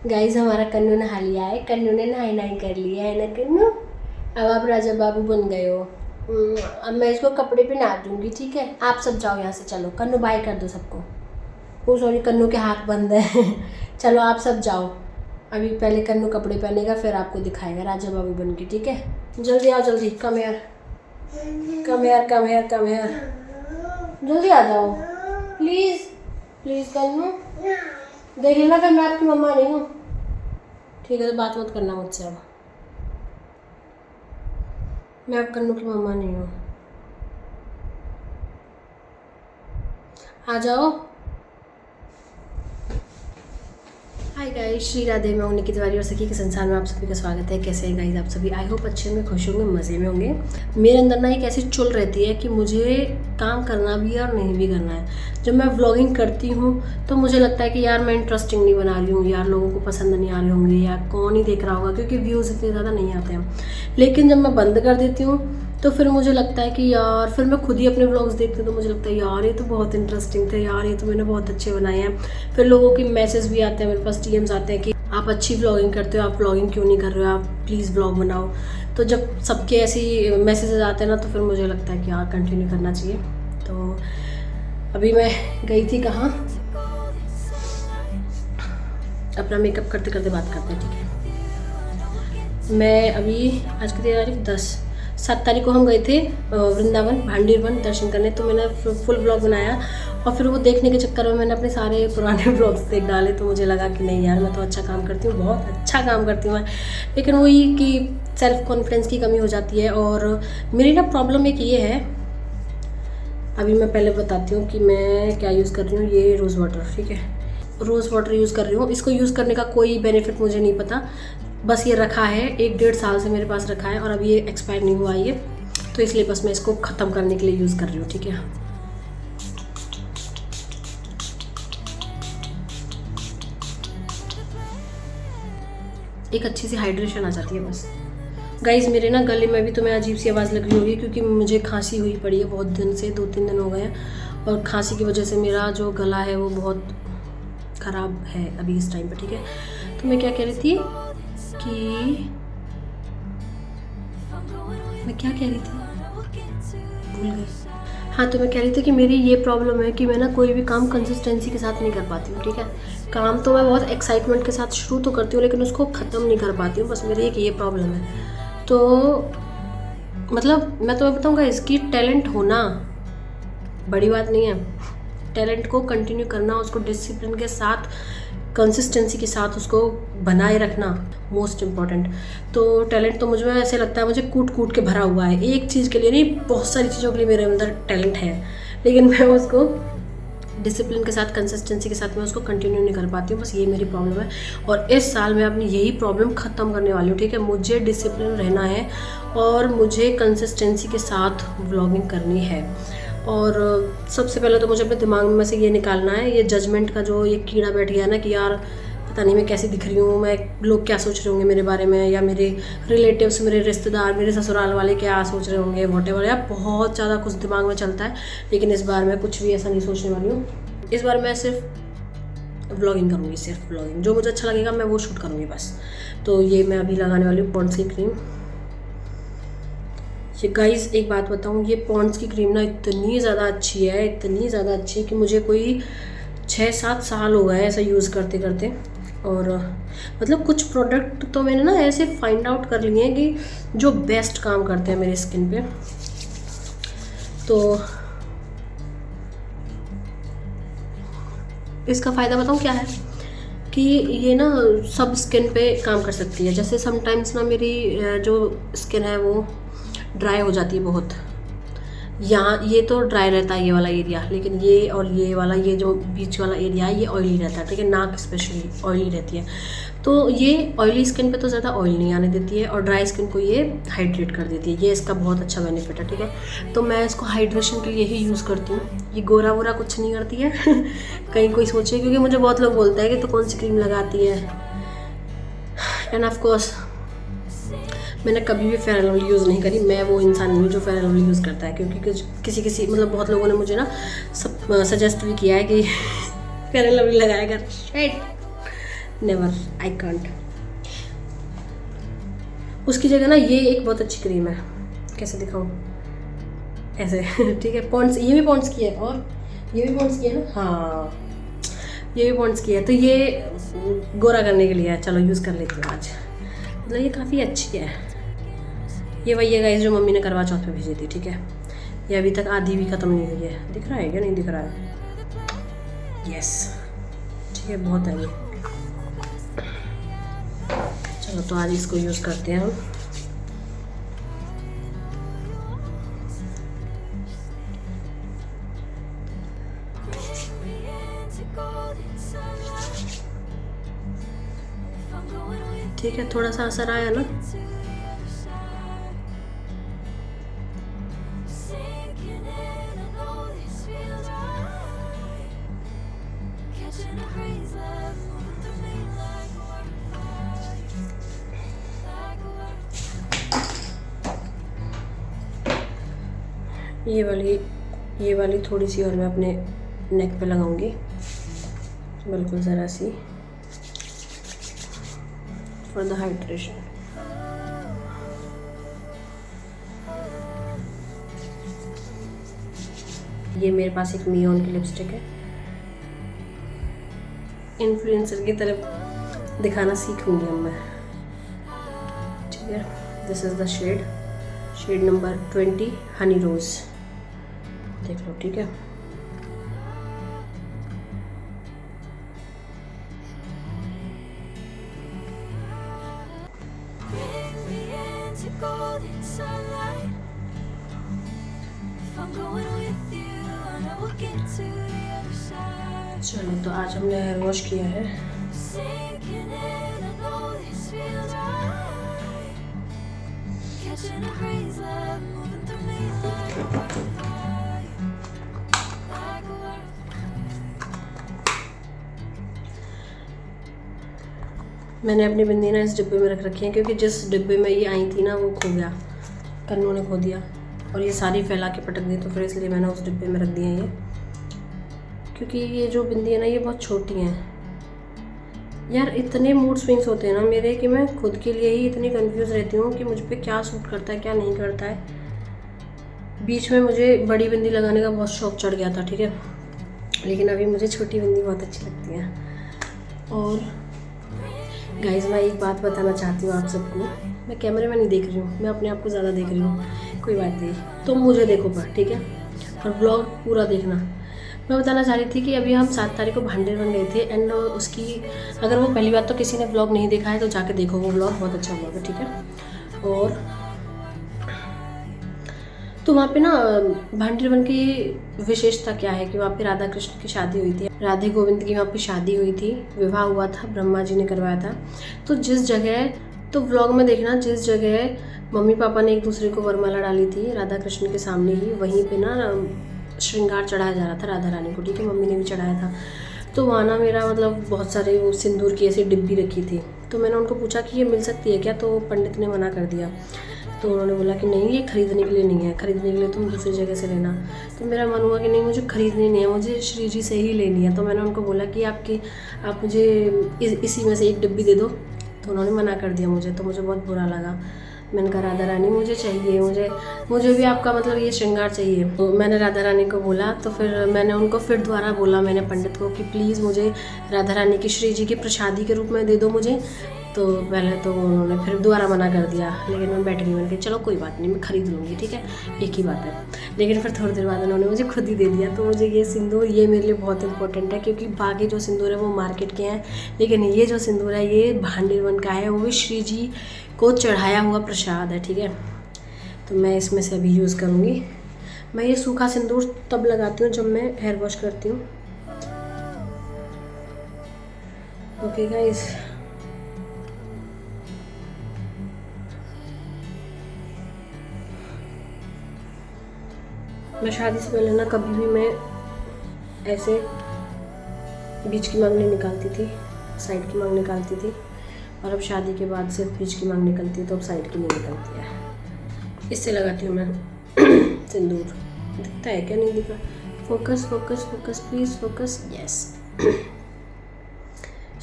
Guys हमारा कन्नू नहा लिया है। कन्नू ने नहाई नहाई कर लिया है ना कन्नू। अब आप राजा बाबू बन गए हो। अब मैं इसको कपड़े पहना दूंगी, ठीक है। आप सब जाओ यहाँ से, चलो। कन्नू बाय कर दो सबको। ओ सॉरी, कन्नू के हाथ बंद है। चलो आप सब जाओ। अभी पहले कन्नू कपड़े पहनेगा, फिर आपको दिखाएगा राजा बाबू बन के, ठीक है। जल्दी आओ, जल्दी। Come here, come here, come here, come here. जल्दी आ जाओ प्लीज़, प्लीज़ कन्नू। देख लेना फिर मैं आपकी मम्मा नहीं हूँ, ठीक है। तो बात मत करना मुझसे अब। मैं अब कन्नू की मम्मा नहीं हूँ। आ जाओ। Hi guys, Shri Radhe. मैं हूं निकी तिवारी और सखी के संसार में आप सभी का स्वागत है। कैसे हैं गाइस आप सभी? आई होप अच्छे में, खुश होंगे, मज़े में होंगे। मेरे अंदर ना एक ऐसी चुल रहती है कि मुझे काम करना भी है और नहीं भी करना है। जब मैं व्लॉगिंग करती हूँ तो मुझे लगता है कि यार मैं इंटरेस्टिंग नहीं बना रही हूँ, यार लोगों को पसंद नहीं आ रहे होंगे, या कौन ही देख रहा होगा, क्योंकि व्यूज़ इतने ज़्यादा नहीं आते हैं। लेकिन जब मैं बंद कर देती हूँ तो फिर मुझे लगता है कि यार, फिर मैं खुद ही अपने व्लॉग्स देखती हूँ तो मुझे लगता है यार ये तो बहुत इंटरेस्टिंग थे, यार ये तो मैंने बहुत अच्छे बनाए हैं। फिर लोगों के मैसेज भी आते हैं, मेरे पास डीएम्स आते हैं कि आप अच्छी व्लॉगिंग करते हो, आप व्लॉगिंग क्यों नहीं कर रहे हो, आप प्लीज़ व्लॉग बनाओ। तो जब सबके ऐसी मैसेजेस आते हैं ना, तो फिर मुझे लगता है कि यार कंटिन्यू करना चाहिए। तो अभी मैं गई थी कहाँ, अपना मेकअप करते करते बात करते हैं, ठीक है। मैं अभी, आज की तारीख 7 तारीख को हम गए थे वृंदावन भांडीर वन दर्शन करने। तो मैंने फुल ब्लॉग बनाया और फिर वो देखने के चक्कर में मैंने अपने सारे पुराने ब्लॉग्स देख डाले। तो मुझे लगा कि नहीं यार, मैं तो अच्छा काम करती हूँ, बहुत अच्छा काम करती हूँ मैं। लेकिन वही कि सेल्फ कॉन्फिडेंस की कमी हो जाती है। और मेरी ना प्रॉब्लम एक ये है, अभी मैं पहले बताती हूँ कि मैं क्या यूज़ कर रही हूँ। ये रोज़ वाटर, ठीक है, रोज़ वाटर यूज़ कर रही हूँ। इसको यूज़ करने का कोई बेनिफिट मुझे नहीं पता, बस ये रखा है 1-1.5 साल से मेरे पास रखा है और अभी ये एक्सपायर नहीं हुआ ये, तो इसलिए बस मैं इसको ख़त्म करने के लिए यूज़ कर रही हूँ, ठीक है। एक अच्छी सी हाइड्रेशन आ जाती है बस। गाइस मेरे ना गले में भी तुम्हें अजीब सी आवाज़ लग रही होगी, क्योंकि मुझे खांसी हुई पड़ी है बहुत दिन से, 2-3 दिन हो गए हैं। और खांसी की वजह से मेरा जो गला है वो बहुत ख़राब है अभी इस टाइम पे, ठीक है। तो मैं क्या कह रही थी कि मैं क्या कह रही थी, भूल गई। हाँ, तो मैं कह रही थी कि मेरी ये प्रॉब्लम है कि मैं ना कोई भी काम कंसिस्टेंसी के साथ नहीं कर पाती हूँ, ठीक है। काम तो मैं बहुत एक्साइटमेंट के साथ शुरू तो करती हूँ, लेकिन उसको ख़त्म नहीं कर पाती हूँ, बस मेरी एक ये प्रॉब्लम है। तो मतलब मैं तुम्हें बताऊँगा, इसकी टैलेंट होना बड़ी बात नहीं है। टैलेंट को कंटिन्यू करना, उसको डिसिप्लिन के साथ, कंसिस्टेंसी के साथ उसको बनाए रखना मोस्ट इम्पॉर्टेंट। तो टैलेंट तो मुझे ऐसे लगता है मुझे कूट कूट के भरा हुआ है, एक चीज़ के लिए नहीं, बहुत सारी चीज़ों के लिए मेरे अंदर टैलेंट है, लेकिन मैं उसको डिसिप्लिन के साथ, कंसिस्टेंसी के साथ मैं उसको कंटिन्यू नहीं कर पाती हूँ। बस ये मेरी प्रॉब्लम है और इस साल मैं अपनी यही प्रॉब्लम ख़त्म करने वाली हूँ, ठीक है। मुझे डिसिप्लिन रहना है और मुझे कंसिस्टेंसी के साथ व्लॉगिंग करनी है। और सबसे पहले तो मुझे अपने दिमाग में से ये निकालना है, ये जजमेंट का जो ये कीड़ा बैठ गया है ना कि यार पता नहीं मैं कैसी दिख रही हूँ, मैं लोग क्या सोच रहे होंगे मेरे बारे में, या मेरे रिलेटिव्स, मेरे रिश्तेदार, मेरे ससुराल वाले क्या सोच रहे होंगे, वॉटेवर। यार बहुत ज़्यादा कुछ दिमाग में चलता है, लेकिन इस बार मैं कुछ भी ऐसा नहीं सोचने वाली हूँ। इस बार मैं सिर्फ व्लॉगिंग करूँगी, सिर्फ व्लॉगिंग, जो मुझे अच्छा लगेगा मैं वो शूट करूँगी बस। तो ये मैं अभी लगाने वाली हूँ पॉन्ड्स की क्रीम। ये गाइस एक बात बताऊँ, ये पॉन्ड्स की क्रीम ना इतनी ज़्यादा अच्छी है, इतनी ज़्यादा अच्छी है कि मुझे कोई 6-7 साल हो गए ऐसा यूज़ करते करते। और मतलब कुछ प्रोडक्ट तो मैंने ना ऐसे फाइंड आउट कर लिए हैं कि जो बेस्ट काम करते हैं मेरे स्किन पे। तो इसका फ़ायदा बताऊँ क्या है कि ये ना सब स्किन पे काम कर सकती है। जैसे समटाइम्स ना मेरी जो स्किन है वो ड्राई हो जाती है बहुत, यहाँ ये तो ड्राई रहता है ये वाला एरिया, लेकिन ये और ये वाला, ये जो बीच वाला एरिया है ये ऑयली रहता है, ठीक है। नाक स्पेशली ऑयली रहती है, तो ये ऑयली स्किन पे तो ज़्यादा ऑयल नहीं आने देती है और ड्राई स्किन को ये हाइड्रेट कर देती है। ये इसका बहुत अच्छा बेनिफिट है, ठीक है। तो मैं इसको हाइड्रेशन के लिए ही यूज़ करती हूँ। ये गोरा वोरा कुछ नहीं करती है कहीं कोई सोचे, क्योंकि मुझे बहुत लोग बोलते हैं कि तो कौन सी क्रीम लगाती है। एंड ऑफ कोर्स मैंने कभी भी फेयर एंड लवली यूज़ नहीं करी। मैं वो इंसान नहीं हूँ जो फेयर एंड लवली यूज़ करता है, क्योंकि किसी मतलब बहुत लोगों ने मुझे ना सब सजेस्ट भी किया है कि फेयर एंड लवली लगाया कर। Never, I can't. उसकी जगह ना ये एक बहुत अच्छी क्रीम है, कैसे दिखाऊं, ऐसे ठीक है। पॉन्ड्स, ये भी पॉन्ड्स की है और ये भी पॉन्ड्स की है ना, हाँ ये भी पॉन्ड्स की है। तो ये गोरा करने के लिए है, चलो यूज़ कर लेती हूँ आज। मतलब ये काफ़ी अच्छी है। ये वही है गाइस जो मम्मी ने करवा चौथ पे भेजी थी, ठीक है। ये अभी तक आधी भी ख़त्म नहीं हुई है, दिख रहा है क्या, नहीं दिख रहा है, यस ठीक है, बहुत है ये। चलो तो आज इसको यूज़ करते हैं हम। ठीक है, थोड़ा सा असर आया ना। ये वाली थोड़ी सी और मैं अपने नेक पे लगाऊंगी, बिल्कुल ज़रा सी, फॉर द हाइड्रेशन। ये मेरे पास एक मियोन की लिपस्टिक है, इन्फ्लुएंसर की तरफ दिखाना सीखूंगी अब मैं, ठीक है। This is the shade number 20 honey rose, देख लो, ठीक है। चलो तो आज हमने हेयर वॉश किया है। मैंने अपनी बिंदी ना इस डिब्बे में रख रखी है, क्योंकि जिस डिब्बे में ये आई थी ना वो खो गया, कन्नू ने खो दिया और ये सारी फैला के पटक दी, तो फिर इसलिए मैंने उस डिब्बे में रख दी है ये। क्योंकि ये जो बिंदी है ना ये बहुत छोटी हैं यार। इतने मूड स्विंग्स होते हैं ना मेरे कि मैं खुद के लिए ही इतनी कंफ्यूज रहती हूँ कि मुझ पे क्या सूट करता है क्या नहीं करता है। बीच में मुझे बड़ी बिंदी लगाने का बहुत शौक चढ़ गया था, ठीक है, लेकिन अभी मुझे छोटी बिंदी बहुत अच्छी लगती है। और गाइस मैं एक बात बताना चाहती हूँ आप सबको, मैं कैमरे में नहीं देख रही हूँ, मैं अपने आप को ज़्यादा देख रही हूँ, कोई बात नहीं, तुम मुझे देखो पर, ठीक है, और ब्लॉग पूरा देखना। मैं बताना चाह रही थी कि अभी हम 7 तारीख को भांडेरवन गए थे, एंड उसकी अगर वो पहली बात तो किसी ने ब्लॉग नहीं देखा है तो जाके देखो, वो ब्लॉग बहुत अच्छा ब्लॉग है, ठीक है। और तो वहाँ पे ना भांडेरवन की विशेषता क्या है कि वहाँ पे राधा कृष्ण की शादी हुई थी, राधे गोविंद की वहाँ पे शादी हुई थी, विवाह हुआ था, ब्रह्मा जी ने करवाया था। तो जिस जगह, तो व्लॉग में देखना, जिस जगह मम्मी पापा ने एक दूसरे को वरमाला डाली थी राधा कृष्ण के सामने ही, वहीं पे ना श्रृंगार चढ़ाया जा रहा था राधा रानी को, ठीक है, मम्मी ने भी चढ़ाया था। तो वहाँ ना मेरा मतलब बहुत सारे वो सिंदूर की ऐसी डिब्बी रखी थी, तो मैंने उनको पूछा कि ये मिल सकती है क्या, तो पंडित ने मना कर दिया। तो उन्होंने बोला कि नहीं, ये खरीदने के लिए नहीं है, खरीदने के लिए तुम दूसरी जगह से लेना। तो मेरा मन हुआ कि नहीं, मुझे खरीदनी नहीं है, मुझे श्री जी से ही लेनी है। तो मैंने उनको बोला कि आप मुझे इसी में से एक डिब्बी दे दो, तो उन्होंने मना कर दिया मुझे। तो मुझे बहुत बुरा लगा, मैंने कहा राधा रानी मुझे चाहिए, मुझे भी आपका मतलब ये श्रृंगार चाहिए। तो मैंने राधा रानी को बोला, तो फिर मैंने उनको फिर दोबारा बोला, मैंने पंडित को कि प्लीज़ मुझे राधा रानी की श्री जी की प्रसादी के रूप में दे दो मुझे। तो पहले तो उन्होंने फिर दोबारा मना कर दिया, लेकिन मैं बैठ गई, मैंने कहा चलो कोई बात नहीं, मैं खरीद लूँगी, ठीक है, एक ही बात है। लेकिन फिर थोड़ी देर बाद उन्होंने मुझे खुद ही दे दिया। तो मुझे ये सिंदूर, ये मेरे लिए बहुत इंपॉर्टेंट है, क्योंकि बाकी जो सिंदूर है वो मार्केट के हैं, लेकिन ये जो सिंदूर है ये भांडेरवन का है, वो भी श्री जी को चढ़ाया हुआ प्रसाद है, ठीक है। तो मैं इसमें से अभी यूज़ करूँगी। मैं ये सूखा सिंदूर तब लगाती हूँ जब मैं हेयर वॉश करती हूँ। ओके गाइस, मैं शादी से पहले ना कभी भी मैं ऐसे बीच की मांग नहीं निकालती थी, साइड की मांग निकालती थी, और अब शादी के बाद सिर्फ बीच की मांग निकलती है, तो अब साइड की नहीं निकलती है। इससे लगाती हूँ मैं सिंदूर। दिखता है क्या, नहीं दिखा? Focus focus focus please focus, yes.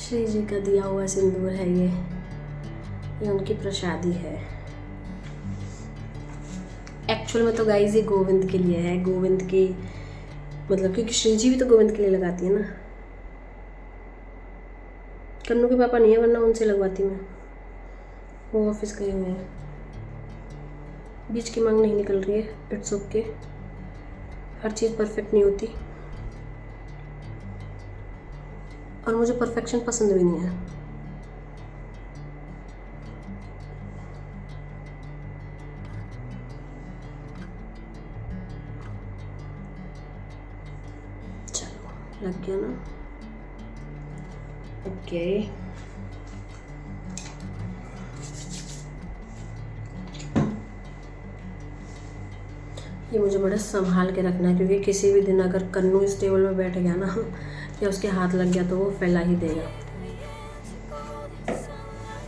Shri ji का दिया हुआ सिंदूर है ये उनकी प्रसादी है। एक्चुअल में तो गाइस ये गोविंद के लिए है, गोविंद की मतलब, क्योंकि श्री जी भी तो गोविंद के लिए लगाती है ना। कन्नू के पापा नहीं है, वरना उनसे लगवाती मैं, वो ऑफिस गए हुए हैं। बीच की मांग नहीं निकल रही है, it's okay, her cheese perfect नहीं होती और मुझे परफेक्शन पसंद भी नहीं है। चलो लग गया ना, ओके। ये मुझे बड़ा संभाल के रखना है, क्योंकि किसी भी दिन अगर कन्नू इस टेबल में बैठ गया ना या उसके हाथ लग गया तो वो फैला ही देगा,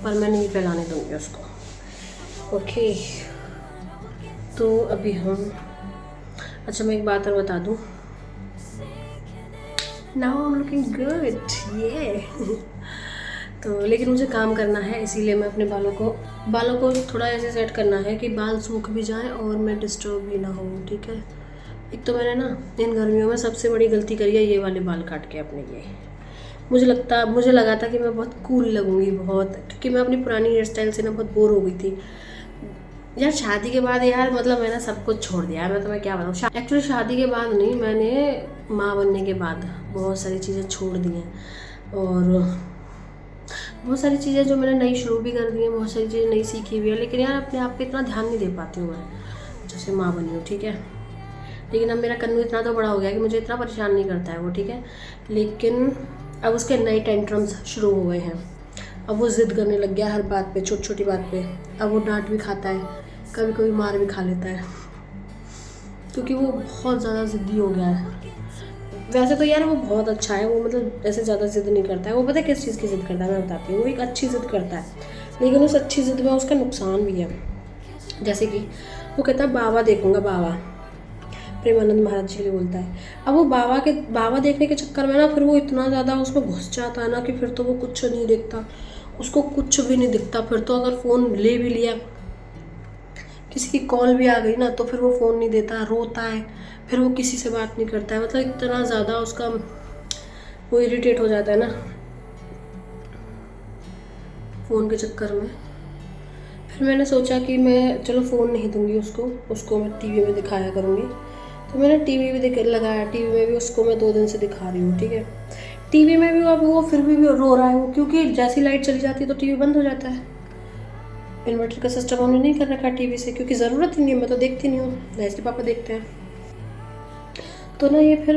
पर मैं नहीं फैलाने दूंगी उसको। ओके, तो अभी हम, अच्छा मैं एक बात और बता दूँ, now I am looking good ये तो लेकिन मुझे काम करना है, इसीलिए मैं अपने बालों को थोड़ा ऐसे सेट करना है कि बाल सूख भी जाएं और मैं डिस्टर्ब भी ना हो, ठीक है। एक तो मैंने ना इन गर्मियों में सबसे बड़ी गलती करी है, ये वाले बाल काट के अपने ये। मुझे लगा था कि मैं बहुत कूल लगूंगी बहुत, क्योंकि मैं अपनी पुरानी हेयर स्टाइल से ना बहुत बोर हो गई थी यार। शादी के बाद यार मतलब मैंने सब कुछ छोड़ दिया है, मैं तुम्हें क्या बताऊँ। एक्चुअली शादी के बाद नहीं, मैंने माँ बनने के बाद बहुत सारी चीज़ें छोड़ दी हैं, और बहुत सारी चीज़ें जो मैंने नई शुरू भी कर दी हैं, बहुत सारी चीज़ें नई सीखी हुई है, लेकिन यार अपने आप पे इतना ध्यान नहीं दे पाती हूँ मैं, जैसे माँ बनी हूँ, ठीक है। लेकिन अब मेरा कन्नू इतना तो बड़ा हो गया कि मुझे इतना परेशान नहीं करता है वो, ठीक है। लेकिन अब उसके नए टेंट्रम्स शुरू हो गए हैं, अब वो ज़िद करने लग गया हर बात पे, छोटी छोटी बात पे। अब वो डांट भी खाता है, कभी कभी मार भी खा लेता है, क्योंकि वो बहुत ज़्यादा ज़िद्दी हो गया है। वैसे तो यार वो बहुत अच्छा है, वो मतलब ऐसे ज़्यादा ज़िद नहीं करता है। वो पता है किस चीज़ की ज़िद करता है, मैं बताती हूँ। वो एक अच्छी ज़िद करता है, लेकिन उस अच्छी ज़िद में उसका नुकसान भी है। जैसे कि वो कहता है बाबा देखूँगा, बाबा प्रेमानंद महाराज जी के लिए बोलता है। अब वो बाबा देखने के चक्कर में ना फिर वो इतना ज़्यादा उसमें घुस जाता है ना कि फिर तो वो कुछ नहीं दिखता, उसको कुछ भी नहीं दिखता। फिर तो अगर फ़ोन ले भी लिया, किसी की कॉल भी आ गई ना, तो फिर वो फ़ोन नहीं देता, रोता है, फिर वो किसी से बात नहीं करता है। मतलब इतना ज़्यादा उसका वो इरिटेट हो जाता है ना फ़ोन के चक्कर में। फिर मैंने सोचा कि मैं चलो फ़ोन नहीं दूंगी उसको मैं टीवी में दिखाया करूँगी। तो मैंने टीवी भी लगाया, टीवी में भी उसको मैं 2 दिन से दिखा रही हूँ, ठीक है। टीवी में भी अब वो फिर भी रो रहा है वो, क्योंकि जैसी लाइट चली जाती है तो टीवी बंद हो जाता है। इन्वर्टर का सिस्टम हमने नहीं कर रखा टीवी से, क्योंकि ज़रूरत ही नहीं है, मैं तो देखती नहीं हूँ, ना इसके पापा देखते हैं। तो ना ये फिर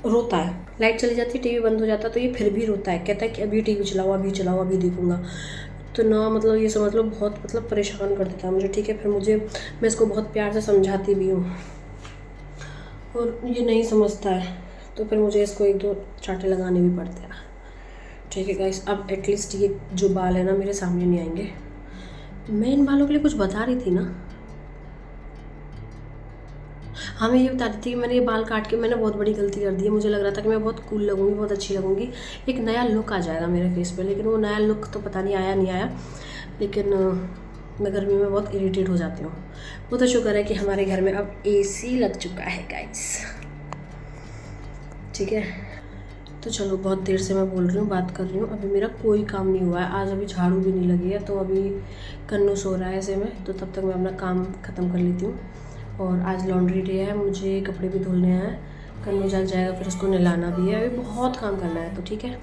रोता है, लाइट चली जाती है, टीवी बंद हो जाता है, तो ये फिर भी रोता है, कहता है कि अभी टीवी चलाओ, अभी चलाओ, अभी देखूँगा। तो ना मतलब ये समझ लो बहुत मतलब परेशान कर देता है मुझे, ठीक है। फिर मैं इसको बहुत प्यार से समझाती भी हूँ और ये नहीं समझता है, तो फिर मुझे इसको 1-2 चांटे लगाने भी पड़ते हैं, ठीक है गाइस। अब एटलीस्ट ये जो बाल है ना मेरे सामने नहीं आएंगे। मैं इन बालों के लिए कुछ बता रही थी ना, हाँ मैं ये बता रही थी कि मैंने ये बाल काट के मैंने बहुत बड़ी गलती कर दी है। मुझे लग रहा था कि मैं बहुत कूल लगूंगी, बहुत अच्छी लगूंगी, एक नया लुक आ जाएगा मेरे फेस पे, लेकिन वो नया लुक तो पता नहीं आया नहीं आया। लेकिन मैं गर्मी में बहुत इरिटेट हो जाती हूँ। वो तो शुक्र है कि हमारे घर में अब AC लग चुका है गाइस, ठीक है। तो चलो बहुत देर से मैं बोल रही हूँ, बात कर रही हूँ, अभी मेरा कोई काम नहीं हुआ है आज, अभी झाड़ू भी नहीं लगी है। तो अभी कन्नू सो रहा है ऐसे में, तो तब तक मैं अपना काम ख़त्म कर लेती हूँ। और आज लॉन्ड्री डे है, मुझे कपड़े भी धुलने हैं, कन्नू जग जाएगा, फिर उसको नहलाना भी है, अभी बहुत काम करना है। तो ठीक है,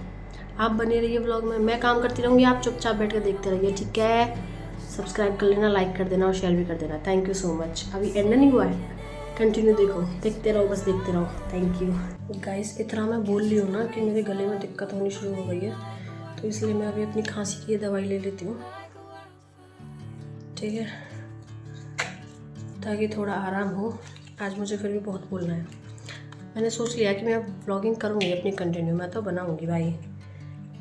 आप बने रहिए व्लॉग में, मैं काम करती रहूँगी, आप चुपचाप बैठ कर देखते रहिए, ठीक है। सब्सक्राइब कर लेना, लाइक कर देना और शेयर भी कर देना। Thank you so much. अभी एंड नहीं हुआ है, कंटिन्यू देखो, देखते रहो, बस देखते रहो। Thank you guys. इतना मैं बोल रही हूँ ना कि मेरे गले में दिक्कत होनी शुरू हो गई है, तो इसलिए मैं अभी अपनी खांसी की दवाई ले लेती हूँ, ठीक है, ताकि थोड़ा आराम हो। आज मुझे फिर भी बहुत बोलना है। मैंने सोच लिया कि मैं अब व्लॉगिंग करूँगी अपनी कंटिन्यू, मैं तो बनाऊँगी भाई,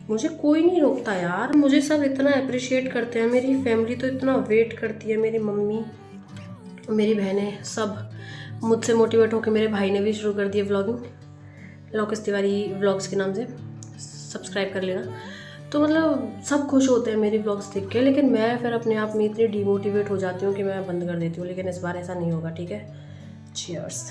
मुझे कोई नहीं रोकता यार, मुझे सब इतना अप्रिशिएट करते हैं, मेरी फैमिली तो इतना वेट करती है, मेरी मम्मी, मेरी बहनें सब मुझसे मोटिवेट होकर, मेरे भाई ने भी शुरू कर दिया व्लॉगिंग, लोकेश तिवारी व्लॉग्स के नाम से, सब्सक्राइब कर लेना। तो मतलब सब खुश होते हैं मेरी व्लॉग्स देख के, लेकिन मैं फिर अपने आप में इतनी डिमोटिवेट हो जाती हूँ कि मैं बंद कर देती हूँ। लेकिन इस बार ऐसा नहीं होगा, ठीक है। चीयर्स।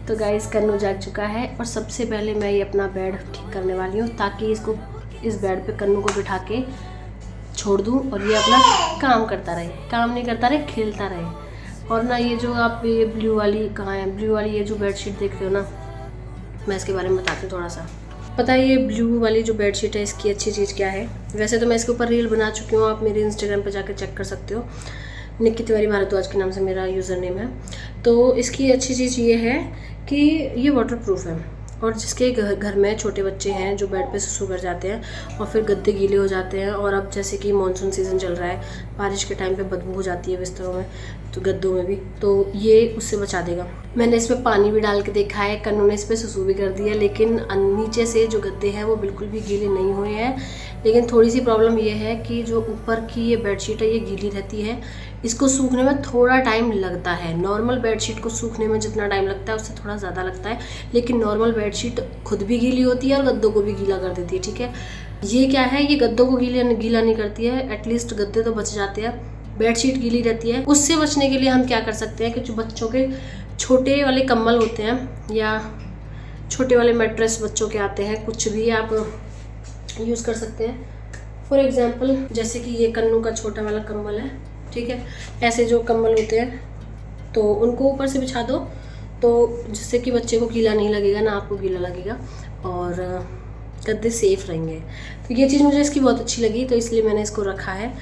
तो गाइस कन्नू जाग चुका है और सबसे पहले मैं ये अपना बेड ठीक करने वाली हूँ, ताकि इसको इस बेड पे कन्नू को बिठा के छोड़ दूँ और ये अपना काम करता रहे, काम नहीं करता रहे, खेलता रहे। और ना ये जो आप ये ब्लू वाली कहाँ है, ब्लू वाली ये जो बेडशीट देख रहे हो ना, मैं इसके बारे में बताती हूँ थोड़ा सा। पता है ये ब्लू वाली जो बेडशीट है इसकी अच्छी चीज़ क्या है? वैसे तो मैं इसके ऊपर रील बना चुकी हूँ, आप मेरे इंस्टाग्राम पे जाकर चेक कर सकते हो। निक्की तिवारी भारद्वाज के नाम से मेरा यूज़र नेम है। तो इसकी अच्छी चीज़ ये है कि ये वाटरप्रूफ है, और जिसके घर में छोटे बच्चे हैं जो बेड पे सुसु कर जाते हैं और फिर गद्दे गीले हो जाते हैं, और अब जैसे कि मानसून सीज़न चल रहा है, बारिश के टाइम पे बदबू हो जाती है बिस्तरों में, तो गद्दों में भी, तो ये उससे बचा देगा। मैंने इसमें पानी भी डाल के देखा है, कन्नू ने इस पर सुसु भी कर दिया, लेकिन नीचे से जो गद्दे हैं वो बिल्कुल भी गीले नहीं हुए हैं। लेकिन थोड़ी सी प्रॉब्लम ये है कि जो ऊपर की ये बेडशीट है ये गीली रहती है, इसको सूखने में थोड़ा टाइम लगता है। नॉर्मल बेडशीट को सूखने में जितना टाइम लगता है उससे थोड़ा ज़्यादा लगता है, लेकिन नॉर्मल बेडशीट खुद भी गीली होती है और गद्दों को भी गीला कर देती है, ठीक है। ये क्या है, ये गद्दों को गीला नहीं करती है, एटलीस्ट गद्दे तो बच जाते हैं, बेडशीट गीली रहती है। उससे बचने के लिए हम क्या कर सकते हैं कि जो बच्चों के छोटे वाले कंबल होते हैं या छोटे वाले मैट्रेस बच्चों के आते हैं, कुछ भी आप यूज़ कर सकते हैं। फॉर एग्जांपल जैसे कि ये कन्नू का छोटा वाला कंबल है, ठीक है, ऐसे जो कंबल होते हैं तो उनको ऊपर से बिछा दो, तो जिससे कि बच्चे को गीला नहीं लगेगा, ना आपको गीला लगेगा, और गद्दे सेफ रहेंगे। तो ये चीज़ मुझे इसकी बहुत अच्छी लगी, तो इसलिए मैंने इसको रखा है,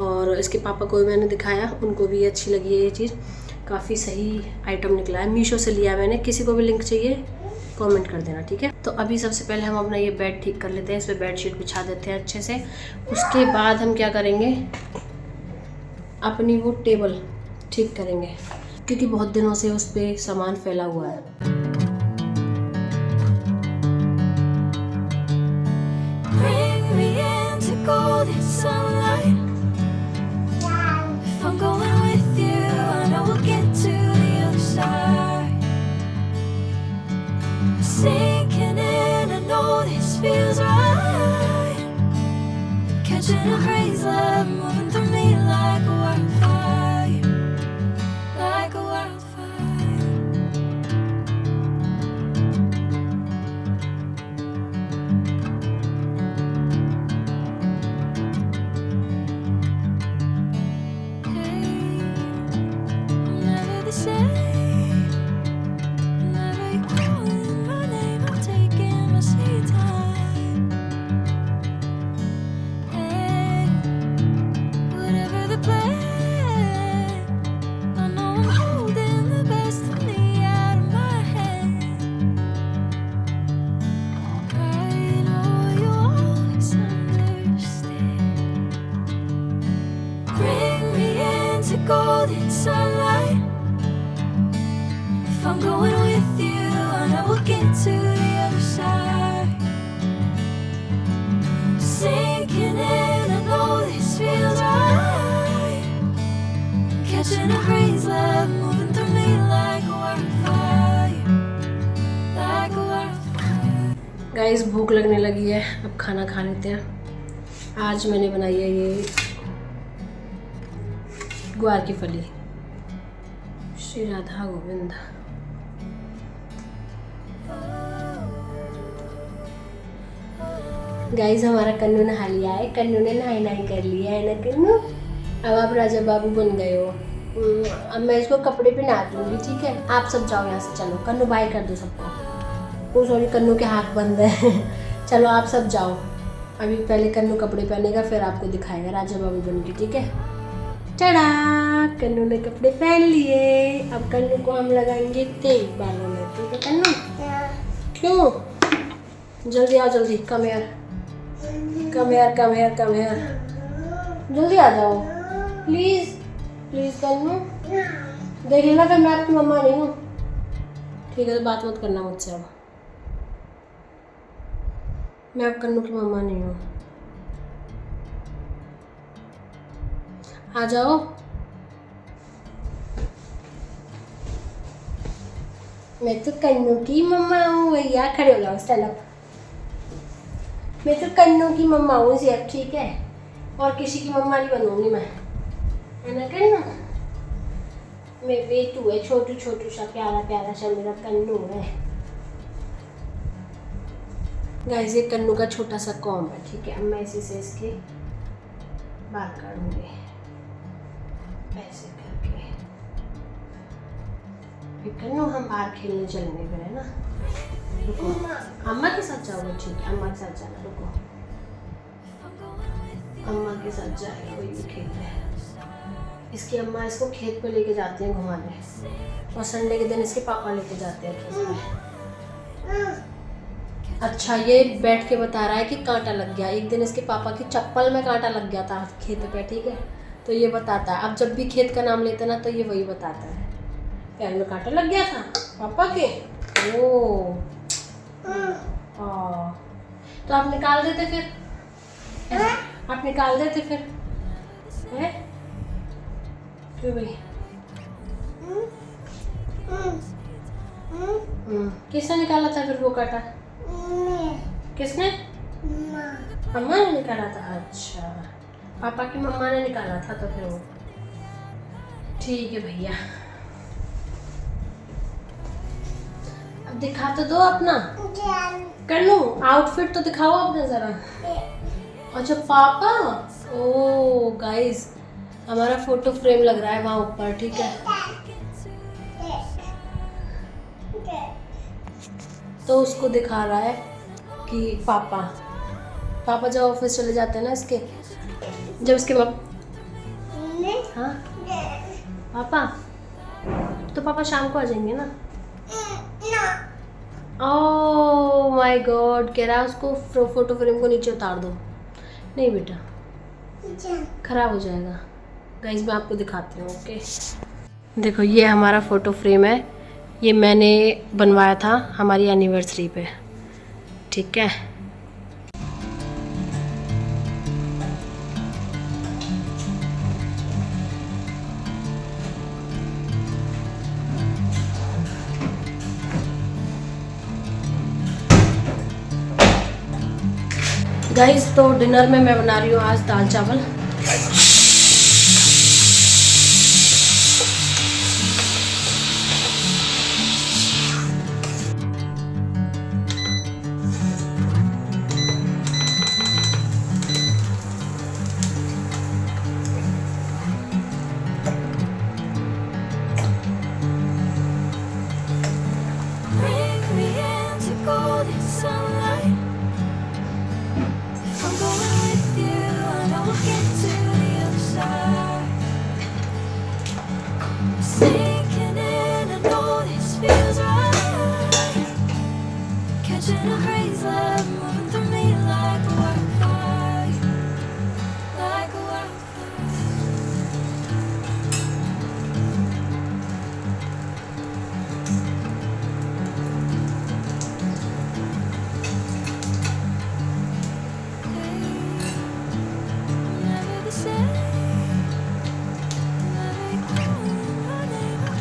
और इसके पापा को भी मैंने दिखाया, उनको भी अच्छी लगी है ये चीज़। काफ़ी सही आइटम निकला है, मीशो से लिया मैंने। किसी को भी लिंक चाहिए कमेंट कर देना, ठीक है। तो अभी सबसे पहले हम अपना ये बेड ठीक कर लेते हैं, इस पर बेडशीट बिछा देते हैं अच्छे से। उसके बाद हम क्या करेंगे, अपनी वो टेबल ठीक करेंगे, क्योंकि बहुत दिनों से उस पर सामान फैला हुआ है। Sinking in, I know this feels right. Catching a crazy love moving through me like a wildfire, like a wildfire. Hey, I'm never the same. Golden sunlight. If I'm going with you, I know we'll get to the other side. Sinking in, I know this feels right. Catching a crazy love moving through me like a wildfire, like a wildfire. Guys भूख लगने लगी है, अब खाना खा लेते हैं। आज मैंने बनाई है ये ग्वार की फली। श्री राधा गोविंद। गाइस हमारा कन्नू नहा लिया है, कन्नू ने नहाई कर लिया है ना कन्नू। अब आप राजा बाबू बन गए हो। अब मैं इसको कपड़े पहना दूंगी, ठीक है। आप सब जाओ यहाँ से, चलो। कन्नू बाय कर दो सबको। ओ सॉरी, कन्नू के हाथ बंद है। चलो आप सब जाओ। अभी पहले कन्नू कपड़े पहनेगा, फिर आपको दिखाएगा राजा बाबू बन के, ठीक है। चढ़ा, कन्नू ने कपड़े पहन लिए। अब कन्नू को हम लगाएंगे तेल बालों में, ठीक है कन्नू? क्यों? जल्दी आओ, जल्दी। Come here, come here, come here, come here. जल्दी आ जाओ प्लीज, प्लीज कन्नू। देख लेना फिर मैं आपकी मम्मा नहीं हूँ, ठीक है? तो बात मत करना मुझसे अब, मैं अब कन्नू की मम्मा नहीं हूँ। आ जाओ। मैं तो कन्नू की मम्मा हूँ भैया, खड़े हो जाओ, स्टैंड अप। मैं तो कन्नू की मम्मा हूँ सिर्फ, ठीक है, और किसी की मम्मा नहीं बनूंगी मैं, है ना कन्नू? मेरे बेटू है, छोटू छोटू सा प्यारा प्यारा सा मेरा कन्नू है। गाइस, ये कन्नू का छोटा सा कॉम्ब है, ठीक है। अब मैं इसी से इसके बाल काटूंगी ऐसे करके। फिर कन्नू हम बाहर खेलने चलेंगे फिर, है ना? रुको, अम्मा के साथ जाओगे? ठीक है, अम्मा के साथ जाना। रुको, अम्मा के साथ जाएगा, वही भी खेल रहे हैं। इसकी अम्मा इसको खेत पे लेके जाती हैं घुमाने, और संडे के दिन इसके पापा लेके जाते हैं खेत में। अच्छा, ये बैठ के बता रहा है कि कांटा लग गया। एक दिन इसके पापा की चप्पल में कांटा लग गया था खेत पे, ठीक है, तो ये बताता है। अब जब भी खेत का नाम लेते ना तो ये वही बताता है, पैर में कांटा लग गया था पापा के। ओ तो आप निकाल देते फिर, आप निकाल देते फिर, है क्यों भाई? किसने निकाला था फिर वो कांटा? किसने? मम्मा ने निकाला था। अच्छा, पापा की मम्मा ने निकाला था तो फिर वो, ठीक है भैया। अब दिखा तो दो अपना कन्नू, आउटफिट तो दिखाओ अपना जरा। अच्छा पापा, ओ गाइस, हमारा फोटो फ्रेम लग रहा है वहाँ ऊपर, ठीक है। तो उसको दिखा रहा है कि पापा जब ऑफिस चले जाते हैं ना इसके, जब इसके हाँ पापा, तो पापा शाम को आ जाएंगे ना? ओह माय गॉड, कह रहा है उसको फोटो फ्रेम को नीचे उतार दो। नहीं बेटा, खराब हो जाएगा। गाइस, मैं आपको दिखाती हूँ, ओके। देखो, ये हमारा फ़ोटो फ्रेम है, ये मैंने बनवाया था हमारी एनिवर्सरी पे, ठीक है। गाइस, तो डिनर में मैं बना रही हूँ आज दाल चावल। Bring me into golden sunlight. If I'm going with you, I know we'll get to the other side. Sinking in, I know this feels right. Catching a crazy love moving through me like a wildfire, like a wildfire. Never the same, never equal, never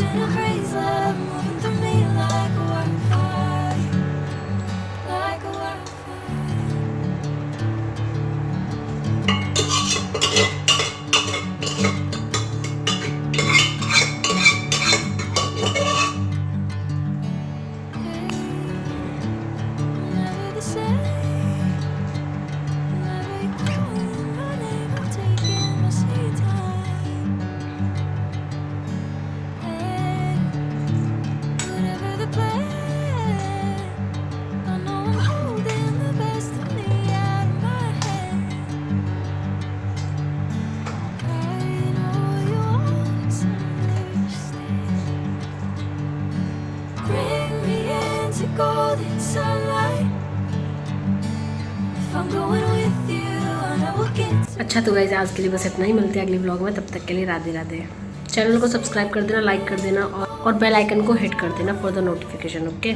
catching a crazy love moving through me like a wildfire, like a wildfire. Never the same. Never you calling my name, I'm taking my sweet time. Hey, whatever the plan, I know I'm holding the best of me out of my head. I know you always understand. Bring me into golden sunlight. If I'm going with you, I know we'll get to. अच्छा तो guys आज के लिए बस इतना ही, मिलते हैं अगले व्लॉग में, तब तक के लिए राधे राधे। चैनल को सब्सक्राइब कर देना, लाइक कर देना और बेल आइकन को हिट कर देना फॉर द नोटिफिकेशन। ओके।